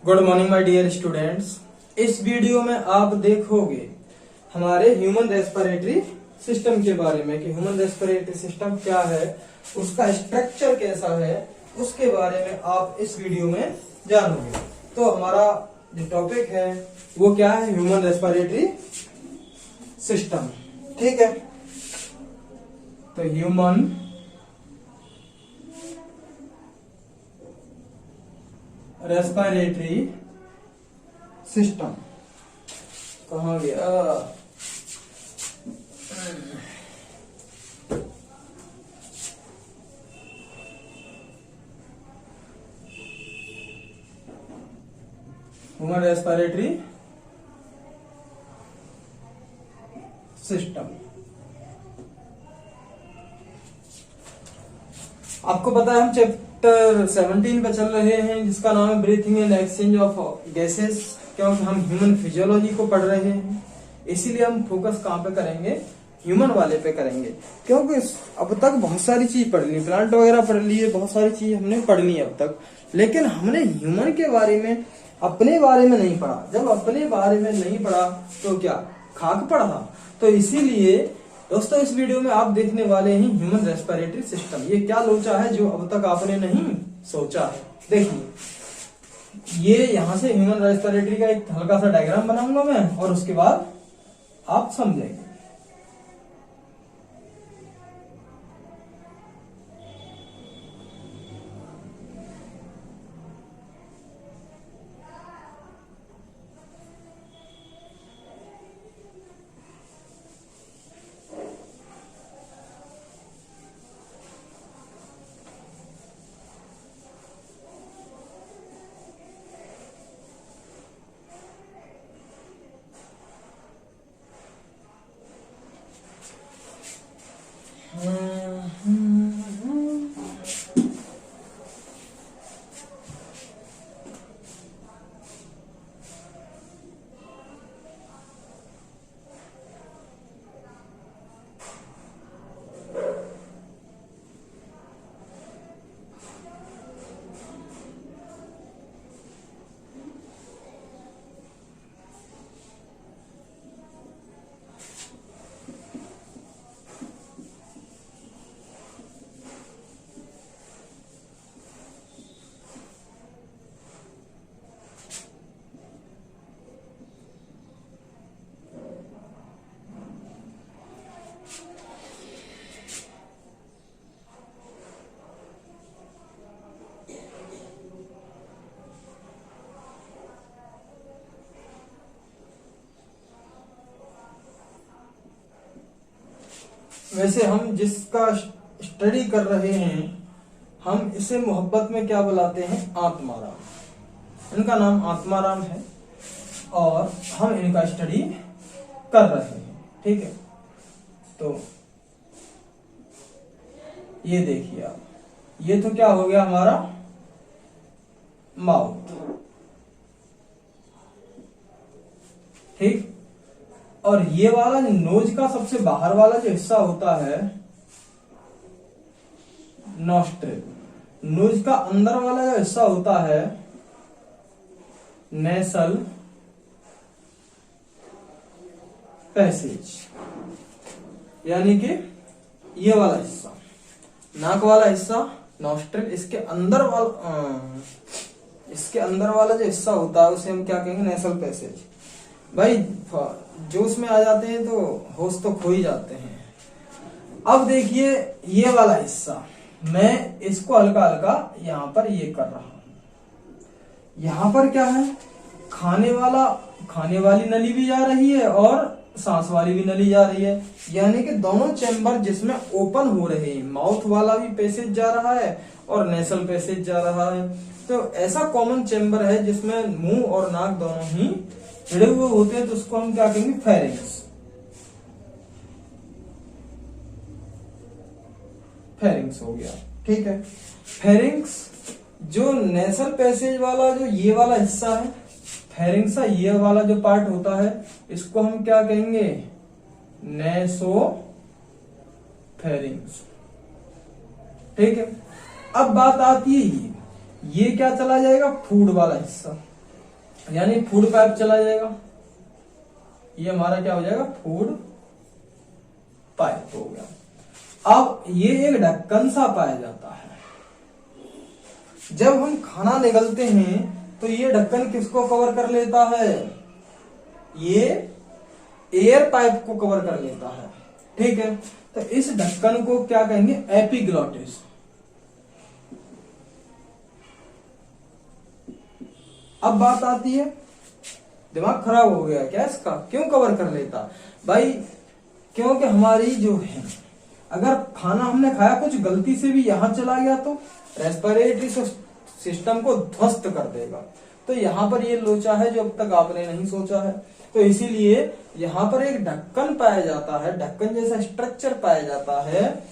Good morning my dear students. इस video में आप देखोगे हमारे ह्यूमन रेस्पिरेटरी सिस्टम के बारे में कि ह्यूमन रेस्पिरेटरी सिस्टम क्या है, उसका स्ट्रक्चर कैसा है, उसके बारे में आप इस वीडियो में जानोगे। तो हमारा जो टॉपिक है वो क्या है, ह्यूमन रेस्पिरेटरी सिस्टम। ठीक है, तो ह्यूमन रेस्पिरेटरी सिस्टम कहाँ गया? Human respiratory system. आपको पता है हम चैप्टर 17 पे चल रहे हैं जिसका नाम है breathing and exchange of gases. क्योंकि हम ह्यूमन फिजियोलॉजी को पढ़ रहे हैं, इसीलिए हम फोकस कहाँ पे करेंगे, ह्यूमन वाले पे करेंगे। क्योंकि अब तक बहुत सारी चीज पढ़ ली, प्लांट वगैरह पढ़ ली है, बहुत सारी चीज हमने पढ़ ली अब तक, लेकिन हमने ह्यूमन के बारे में, अपने बारे में नहीं पढ़ा। जब अपने बारे में नहीं पढ़ा तो क्या खाक पढ़ा? तो इसीलिए दोस्तों इस वीडियो में आप देखने वाले हैं ह्यूमन रेस्पिरेटरी सिस्टम। ये क्या लोचा है जो अब तक आपने नहीं सोचा है। देखिए, ये यहां से ह्यूमन रेस्पिरेटरी का एक हल्का सा डायग्राम बनाऊंगा मैं, और उसके बाद आप समझेंगे। वैसे हम जिसका स्टडी कर रहे हैं, हम इसे मोहब्बत में क्या बुलाते हैं, आत्माराम। इनका नाम आत्माराम है और हम इनका स्टडी कर रहे हैं। ठीक है, तो ये देखिए आप, ये तो क्या हो गया हमारा माउथ। ठीक, और ये वाला नोज का सबसे बाहर वाला जो हिस्सा होता है नॉस्ट्रिल। नोज का अंदर वाला जो हिस्सा होता है नेसल पैसेज, यानी कि ये वाला हिस्सा, नाक वाला हिस्सा नॉस्ट्रिल। इसके अंदर वाला जो हिस्सा होता है उसे हम क्या कहेंगे, नेसल पैसेज। भाई जोश में आ जाते हैं तो होश तो खो ही जाते हैं। अब देखिए ये वाला हिस्सा, मैं इसको हल्का हल्का यहां पर ये कर रहा हूं। यहां पर क्या है, खाने वाली नली भी जा रही है और सांस वाली भी नली जा रही है, यानी कि दोनों चैम्बर जिसमें ओपन हो रहे हैं। माउथ वाला भी पैसेज जा रहा है और नेसल पैसेज जा रहा है। तो ऐसा कॉमन चैम्बर है जिसमें मुंह और नाक दोनों ही जुड़े हुए होते हैं, तो उसको हम क्या कहेंगे, फेरिंक्स। फेरिंक्स हो गया। ठीक है, फेरिंक्स जो नेसल पैसेज वाला जो ये वाला हिस्सा है, फेरिंक्स ये वाला जो पार्ट होता है, इसको हम क्या कहेंगे, नेसो फेरिंग्स। ठीक है, अब बात आती है ये क्या चला जाएगा, फूड वाला हिस्सा। यानी फूड पाइप चला जाएगा। ये हमारा क्या हो जाएगा, फूड पाइप हो गया। अब ये एक ढक्कन सा पाया जाता है। जब हम खाना निगलते हैं तो ये ढक्कन किसको कवर कर लेता है, ये एयर पाइप को कवर कर लेता है। ठीक है, तो इस ढक्कन को क्या कहेंगे, एपिग्लॉटिस। अब बात आती है, दिमाग खराब हो गया क्या इसका, क्यों कवर कर लेता भाई, क्योंकि हमारी जो है, अगर खाना हमने खाया कुछ गलती से भी यहां चला गया तो रेस्पिरेटरी सिस्टम को ध्वस्त कर देगा। तो यहाँ पर ये लोचा है जो अब तक आपने नहीं सोचा है। तो इसीलिए यहाँ पर एक ढक्कन पाया जाता है, ढक्कन जैसा स्ट्रक्चर पाया जाता है,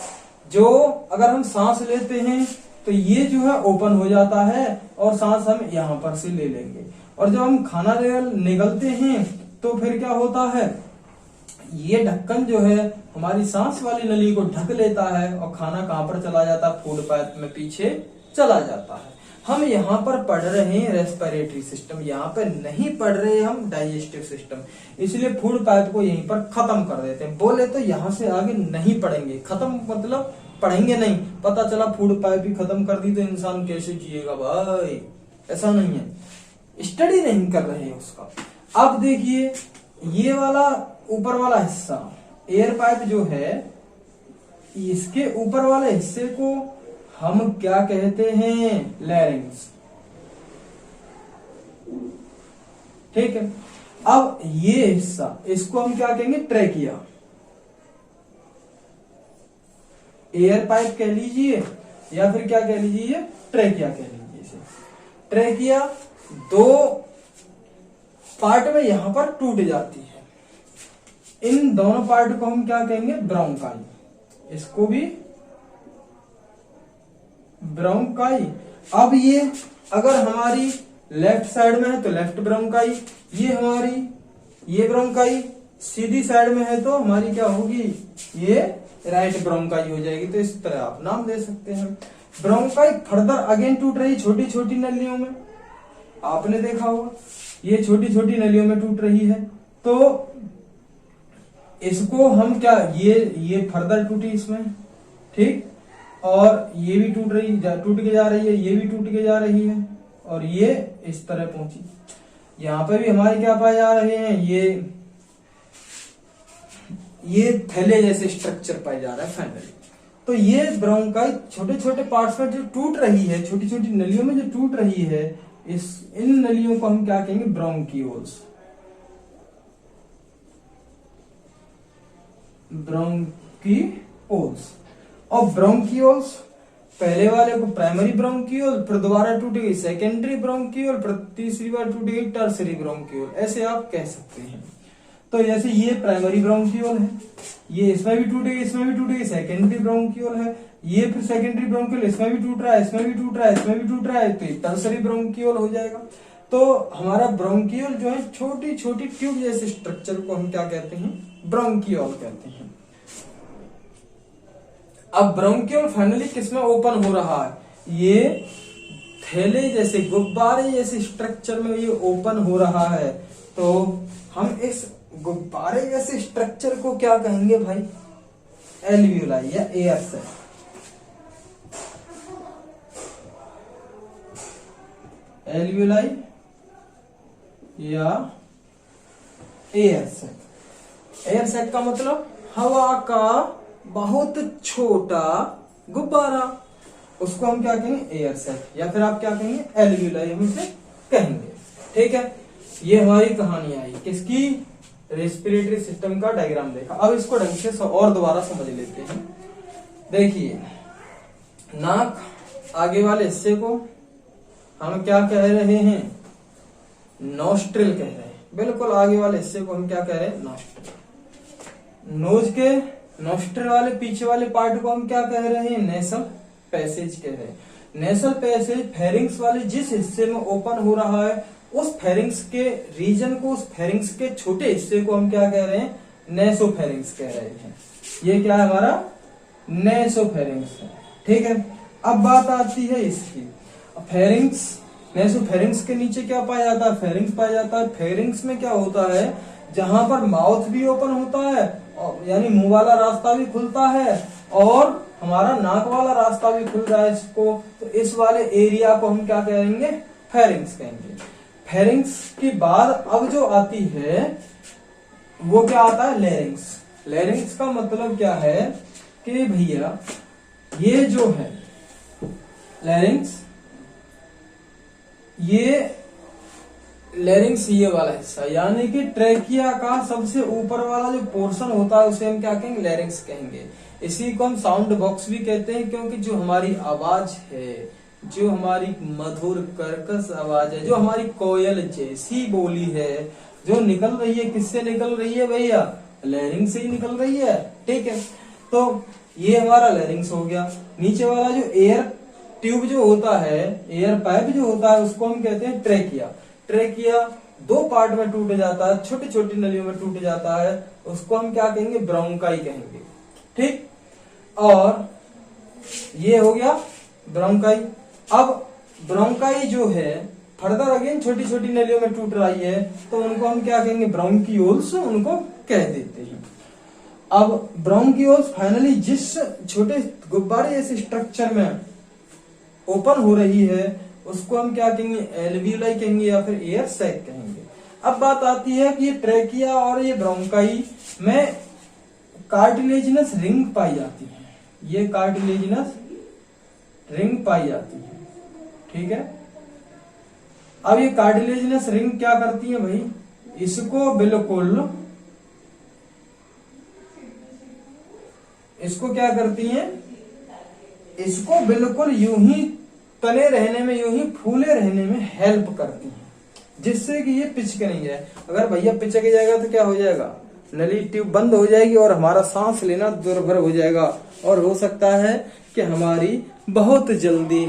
जो अगर हम सांस लेते हैं तो ये जो है ओपन हो जाता है और सांस हम यहाँ पर से ले लेंगे। और जब हम खाना निगलते हैं तो फिर क्या होता है, ये ढक्कन जो है हमारी सांस वाली नली को ढक लेता है और खाना कहां पर चला जाता है, फूड पाइप में पीछे चला जाता है। हम यहाँ पर पढ़ रहे हैं रेस्पिरेटरी सिस्टम, यहाँ पर नहीं पढ़ रहे हम डाइजेस्टिव सिस्टम, इसलिए फूड पाइप को यहीं पर खत्म कर देते हैं। बोले तो यहाँ से आगे नहीं पढ़ेंगे, खत्म मतलब पढ़ेंगे नहीं, पता चला फूड पाइप ही खत्म कर दी तो इंसान कैसे जिएगा भाई, ऐसा नहीं है, स्टडी नहीं कर रहे हैं उसका। अब देखिए ये वाला ऊपर वाला हिस्सा एयर पाइप जो है, इसके ऊपर वाले हिस्से को हम क्या कहते हैं, लैरिंग्स। ठीक है, अब ये हिस्सा इसको हम क्या कहेंगे, ट्रेकिया। एयर पाइप कह लीजिए या फिर क्या कह लीजिए, ट्रेकिया कह लीजिए इसे। ट्रेकिया दो पार्ट में यहां पर टूट जाती है, इन दोनों पार्ट को हम क्या कहेंगे, ब्रोंकाई। इसको भी ब्रोंकाई। अब ये अगर हमारी लेफ्ट साइड में है तो लेफ्ट ब्रोंकाई, ये हमारी ये ब्रोंकाई सीधी साइड में है तो हमारी क्या होगी, ये राइट ब्रोंकाई हो जाएगी। तो इस तरह आप नाम दे सकते हैं। ब्रोंकाई फर्दर अगेन टूट रही छोटी छोटी नलियों में, आपने देखा होगा ये छोटी छोटी नलियों में टूट रही है, तो इसको हम क्या, ये फर्दर टूटी इसमें, ठीक, और ये भी टूट के जा रही है, ये भी टूट के जा रही है, और ये इस तरह पहुंची। यहाँ पे भी हमारे क्या पाए जा रहे हैं, ये थैले जैसे स्ट्रक्चर पाए जा रहा है फाइनली। तो ये ब्रोंकाई छोटे छोटे पार्ट्स में जो टूट रही है, छोटी छोटी नलियों में जो टूट रही है, इन नलियों को हम क्या कहेंगे, ब्रोंकियोल्स। ब्रोंकियोल्स। और ब्रोंकियोल्स पहले वाले को प्राइमरी ब्रोंकियोल, फिर दोबारा टूट गई सेकेंडरी ब्रोंकियोल, फिर तीसरी बार टूट गई टर्सरी ब्रोंकियोल, ऐसे आप कह सकते हैं। तो जैसे ये प्राइमरी ब्रोंकियोल है, ये इसमें भी टूट गई, इसमें भी टूट गई, सेकेंडरी ब्रोंकियोल है, ये फिर सेकेंडरी ब्रोंकियोल, इसमें भी टूट रहा है, इसमें भी टूट रहा है, इसमें भी टूट रहा है, तो ये टर्सरी ब्रोंकियोल हो जाएगा। तो हमारा ब्रोंकियोल जो है छोटी छोटी ट्यूब जैसे स्ट्रक्चर को हम क्या कहते हैं, ब्रोंकियोल कहते हैं। अब ब्रोंकियोल फाइनली किसमें ओपन हो रहा है, ये थैले जैसे गुब्बारे जैसे स्ट्रक्चर में ये ओपन हो रहा है। तो हम इस गुब्बारे जैसे स्ट्रक्चर को क्या कहेंगे भाई, एल्वियोलाई या एयर सैक। एल्वियोलाई या एयर सैक। एयर सैक का मतलब हवा का बहुत छोटा गुब्बारा, उसको हम क्या कहेंगे, एयर सैक, या फिर आप क्या कहेंगे, एल्वियोलाई हम इसे कहेंगे। ठीक है, ये हमारी कहानी आई किसकी, रेस्पिरेटरी सिस्टम का डायग्राम देखा। अब इसको ढंग से और दोबारा समझ लेते हैं। देखिए नाक आगे वाले हिस्से को हम क्या कह रहे हैं, नोस्ट्रिल कह रहे हैं। बिल्कुल आगे वाले हिस्से को हम क्या कह रहे हैं, नोस्ट्रिल। नोज के नोस्ट्रिल वाले पीछे वाले पार्ट को हम क्या कह रहे हैं, नेसल पैसेज कह रहे हैं। नेसल पैसेज फेरिंग्स वाले जिस हिस्से में ओपन हो रहा है, उस फेरिंग्स के रीजन को, उस फेरिंग्स के छोटे हिस्से को हम क्या कह रहे हैं, नेसोफेरिंग्स कह रहे हैं। ये क्या है हमारा, नेसोफेरिंग्स है। ठीक है, अब बात आती है इसकी, फेरिंग्स नेसोफेरिंक्स के नीचे क्या पाया जाता है? फेरिंक्स पाया जाता है। फेरिंक्स में क्या होता है? जहां पर माउथ भी ओपन होता है, यानी मुंह वाला रास्ता भी खुलता है, और हमारा नाक वाला रास्ता भी खुल रहा है इसको, तो इस वाले एरिया को हम क्या कहेंगे? फेरिंक्स कहेंगे। फेरिंक्स के बाद अब जो आती है वो क्या आता है? लेरिंग्स। लेरिंग्स का मतलब क्या है कि भैया ये जो है लेरिंग्स, ये लेरिंग्स ये वाला हिस्सा, यानी कि ट्रेकिया का सबसे ऊपर वाला जो पोर्शन होता है उसे हम क्या कहेंगे? लेरिंग्स कहेंगे। इसी को हम साउंड बॉक्स भी कहते हैं, क्योंकि जो हमारी आवाज है, जो हमारी मधुर कर्कश आवाज है, जो हमारी कोयल जैसी बोली है, जो निकल रही है, किससे निकल रही है भैया? लेरिंग से ही निकल रही है। ठीक है, तो ये हमारा लेरिंग्स हो गया। नीचे वाला जो एयर ट्यूब जो होता है, एयर पाइप जो होता है, उसको हम कहते हैं ट्रेकिया। ट्रेकिया दो पार्ट में टूट जाता है, छोटी छोटी नलियों में टूट जाता है, उसको हम क्या कहेंगे? ब्रोंकाई कहेंगे। ठीक, और ये हो गया ब्रोंकाई। अब ब्रोंकाई जो है फर्दर अगेन छोटी छोटी नलियों में टूट रही है, तो उनको हम क्या कहेंगे? ब्रोंकियोल्स उनको कह देते हैं। अब ब्रोंकियोल्स फाइनली जिस छोटे गुब्बारे जैसे स्ट्रक्चर में ओपन हो रही है उसको हम क्या कहेंगे? एल्वियोलाई कहेंगे या फिर एयर सैक कहेंगे। अब बात आती है कि ये ट्रेकिया और ये ब्रोंकाई में कार्टिलेजिनस रिंग पाई जाती है। ये कार्टिलेजिनस रिंग पाई जाती है। ठीक है, अब ये कार्टिलेजिनस रिंग क्या करती है भाई? इसको क्या करती हैं? इसको बिल्कुल यूं ही तने रहने में, यूं ही फूले रहने में हेल्प करती हैं, जिससे कि ये पिचक नहीं जाए। अगर भैया पिचक जाएगा तो क्या हो जाएगा? नली ट्यूब बंद हो जाएगी और हमारा सांस लेना दुर्भर हो जाएगा, और हो सकता है कि हमारी बहुत जल्दी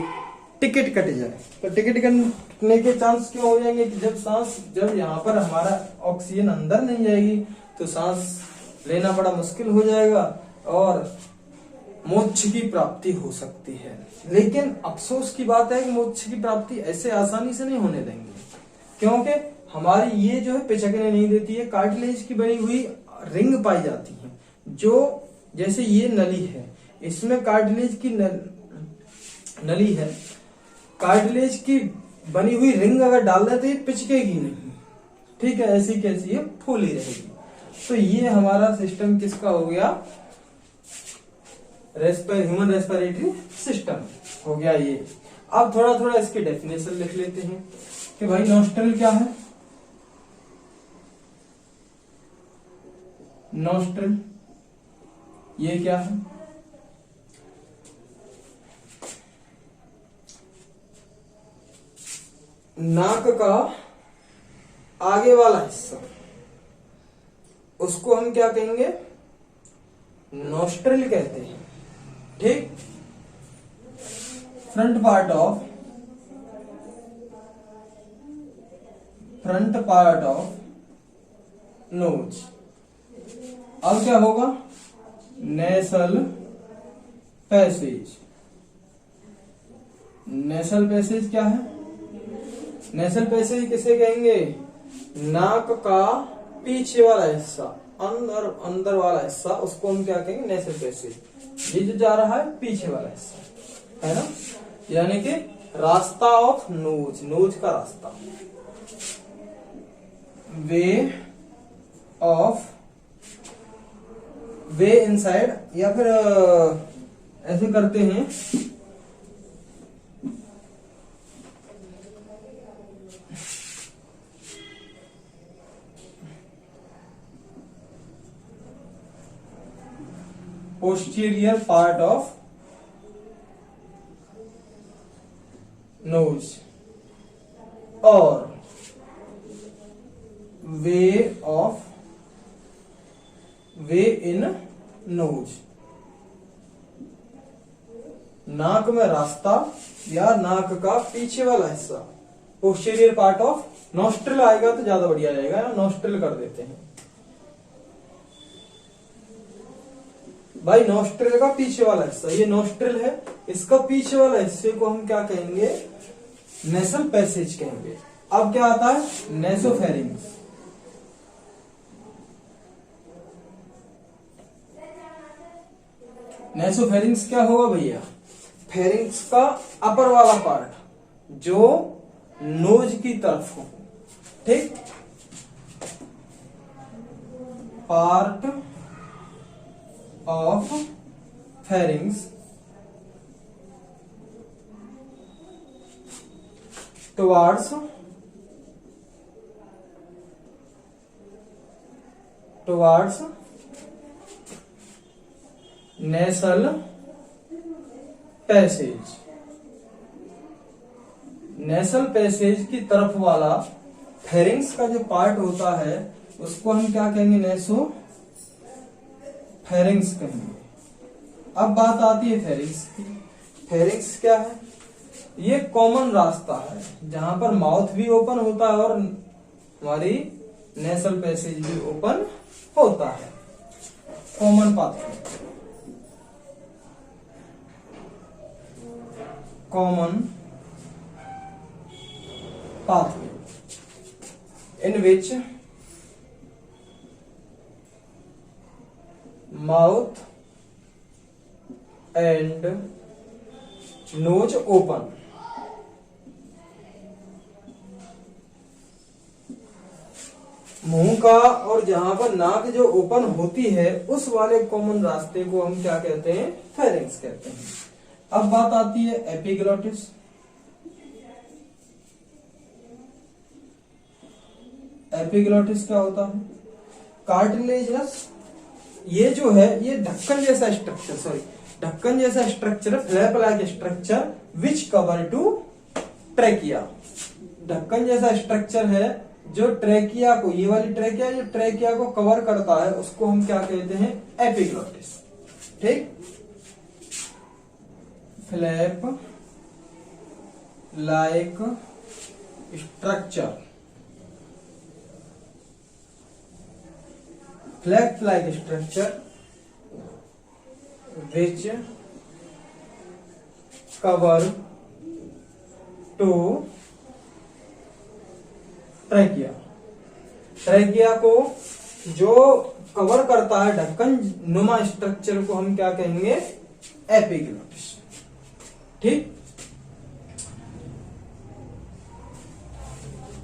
टिकट कट जाए। तो टिकट कटने के चांस क्यों हो जाएंगे? कि जब यहाँ पर हमारा ऑक्सीजन अंदर नहीं जाएगी तो सांस लेना बड़ा मुश्किल हो जाएगा और मोक्ष की प्राप्ति हो सकती है। लेकिन अफसोस की बात है कि मोक्ष की प्राप्ति ऐसे आसानी से नहीं होने देंगे, क्योंकि हमारी ये जो है पिचकने नहीं देती है। कार्टिलेज की बनी हुई रिंग पाई जाती है, जो जैसे ये नली है, इसमें कार्टिलेज की नली है, कार्टिलेज की बनी हुई रिंग अगर डाल दें तो ये पिचकेगी नहीं। ठीक है, ऐसी कैसी ये फूली रहेगी। तो ये हमारा सिस्टम किसका हो गया? ह्यूमन रेस्पिरेटरी सिस्टम हो गया ये। अब थोड़ा थोड़ा इसके डेफिनेशन लिख लेते हैं कि भाई नॉस्ट्रल क्या है? नॉस्ट्रल ये क्या है? नाक का आगे वाला हिस्सा, उसको हम क्या कहेंगे? नॉस्ट्रल कहते हैं। ठीक, फ्रंट पार्ट ऑफ नोज। अब क्या होगा? Nasal passage. नेसल पैसेज क्या है? नेसल पैसेज किसे कहेंगे? नाक का पीछे वाला हिस्सा, अंदर वाला हिस्सा, उसको हम क्या कहेंगे? Nasal passage. ये जो जा रहा है पीछे वाला हिस्सा है ना, यानी कि रास्ता ऑफ नोज, नोज का रास्ता। वे इनसाइड, या फिर ऐसे करते हैं, posterior part of nose और वे इन नोज। नाक में रास्ता या नाक का पीछे वाला हिस्सा, पोस्टीरियर पार्ट ऑफ। नॉस्ट्रिल आएगा तो ज्यादा बढ़िया रहेगा, नॉस्ट्रिल कर देते हैं भाई। नॉस्ट्रिल का पीछे वाला हिस्सा, ये नॉस्ट्रिल है, इसका पीछे वाला हिस्से को हम क्या कहेंगे? नेसल पैसेज कहेंगे। अब क्या आता है, नेसोफेरिंग्स। नेसोफेरिंग्स क्या होगा भैया, फेरिंग्स का अपर वाला पार्ट जो नोज की तरफ हो, ठीक, part of pharynx towards nasal passage. Nasal passage की तरफ वाला फेरिंग्स का जो पार्ट होता है उसको हम क्या कहेंगे, नेसो फेरिंग्स कहेंगे। अब बात आती है फेरिंग्स की। फेरिंग्स क्या है, ये कॉमन रास्ता है जहां पर माउथ भी ओपन होता है और हमारी नेसल पैसेज भी ओपन होता है, common pathway, common pathway in which mouth and nose open। मुंह का और जहां पर नाक जो ओपन होती है उस वाले कॉमन रास्ते को हम क्या कहते हैं, फेरिंग्स कहते हैं। अब बात आती है एपिग्लॉटिस। एपिग्लॉटिस क्या होता है, कार्टिलेजस, ये जो है ये ढक्कन जैसा स्ट्रक्चर, ढक्कन जैसा structure, flap like structure which cover to trachea. ढक्कन जैसा स्ट्रक्चर है जो ट्रेकिया को, ये वाली ट्रेकिया जो ट्रेकिया को कवर करता है उसको हम क्या कहते हैं, एपिग्लॉटिस, ठीक। Flap like structure, flap like structure which cover to trachea. Trachea को जो कवर करता है ढक्कन नुमा स्ट्रक्चर को हम क्या कहेंगे, एपिग्लॉटिस, ठीक।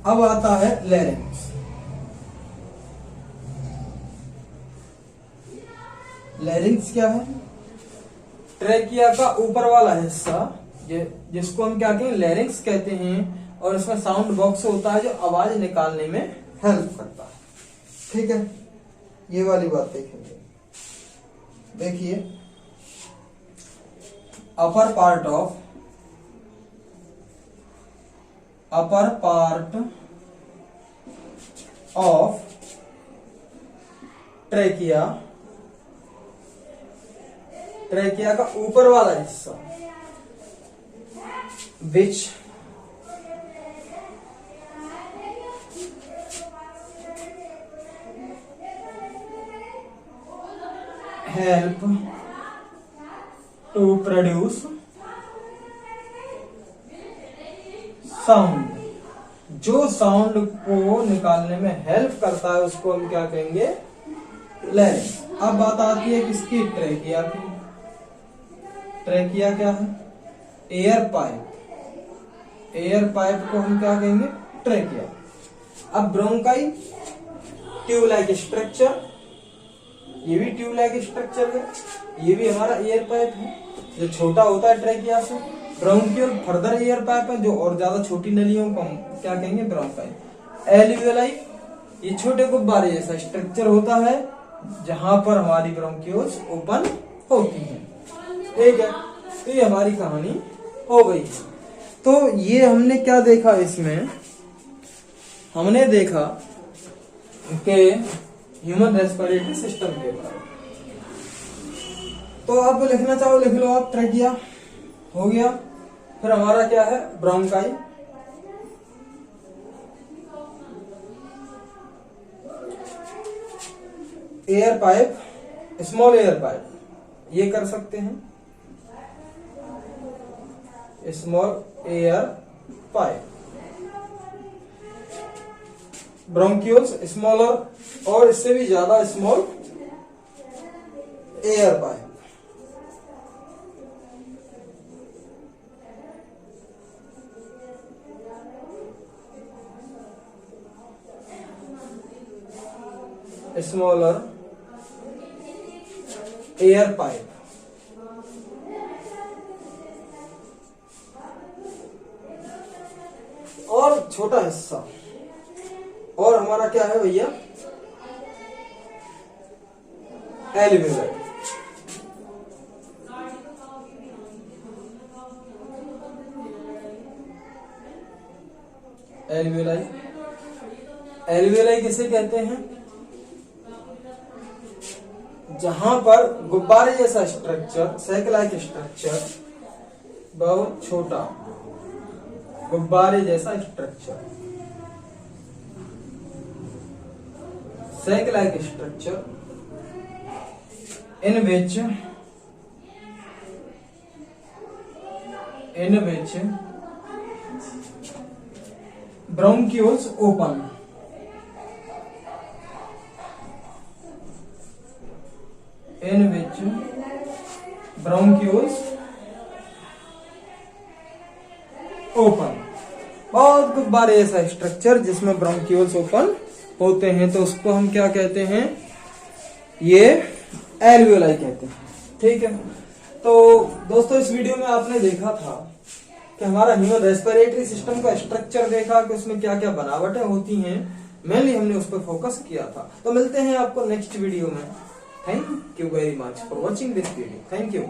अब आता है लैरिंक्स। लैरिंक्स क्या है, ट्रैकिया का ऊपर वाला हिस्सा जिसको हम क्या कहें, लैरिंक्स कहते हैं, और इसमें साउंड बॉक्स होता है जो आवाज निकालने में हेल्प करता है, ठीक है। ये वाली बात देखेंगे, देखिए upper part of trachea, trachea का ऊपर वाला हिस्सा which help to produce sound, जो साउंड को निकालने में हेल्प करता है उसको हम क्या कहेंगे, लैरिंक्स। अब बात आती है किसकी, ट्रैकिया की। ट्रैकिया क्या है, एयर पाइप, एयर पाइप को हम क्या कहेंगे, ट्रैकिया। अब ब्रोंकाई, ट्यूब लाइक स्ट्रक्चर, ये भी ट्यूब लाइक स्ट्रक्चर है, ये भी हमारा एयर पाइप है जो छोटा होता है ट्रैकिया से। ब्रोंकियल फर्दर एयर पाइप है जो और ज्यादा छोटी नलियों को हम क्या कहेंगे, ब्रोंकाई। एल्वियोलाई, ये छोटे गुब्बारे जैसा स्ट्रक्चर होता है जहां पर हमारी ब्रोंकियोल्स ओपन होती हैं, ठीक है। तो ये हमारी कहानी हो गई। तो ये हमने क्या देखा, इसमें हमने देखा कि ह्यूमन रेस्पिरेटरी सिस्टम के बारे में। तो आप लिखना चाहो लिख लो आप, ट्रैकिया हो गया, फिर हमारा क्या है, bronchi, air pipe, small air pipe, ये कर सकते हैं, small air pipe, bronchioles smaller और इससे भी ज्यादा small air pipe. Smaller air pipe, और छोटा हिस्सा, और हमारा क्या है भैया, एल्वियोलाई। एल्वियोलाई, एल्वियोलाई किसे कहते हैं, जहां पर गुब्बारे जैसा स्ट्रक्चर, सैक लाइक स्ट्रक्चर, बहुत छोटा गुब्बारे जैसा structure, sac like structure, in which bronchioles open, in which bronchioles open, बहुत गुब्बारे ऐसा स्ट्रक्चर जिसमें ब्रोंकियोल्स ओपन होते हैं, तो उसको हम क्या कहते हैं, ये एल्वियोलाई कहते हैं। ठीक है, तो दोस्तों इस वीडियो में आपने देखा था कि हमारा ह्यूमन रेस्पिरेटरी सिस्टम का स्ट्रक्चर देखा कि उसमें क्या क्या बनावटें होती हैं, मेनली हमने उस पर फोकस किया था। तो मिलते हैं आपको नेक्स्ट वीडियो में। Thank you very much for watching this video. Thank you.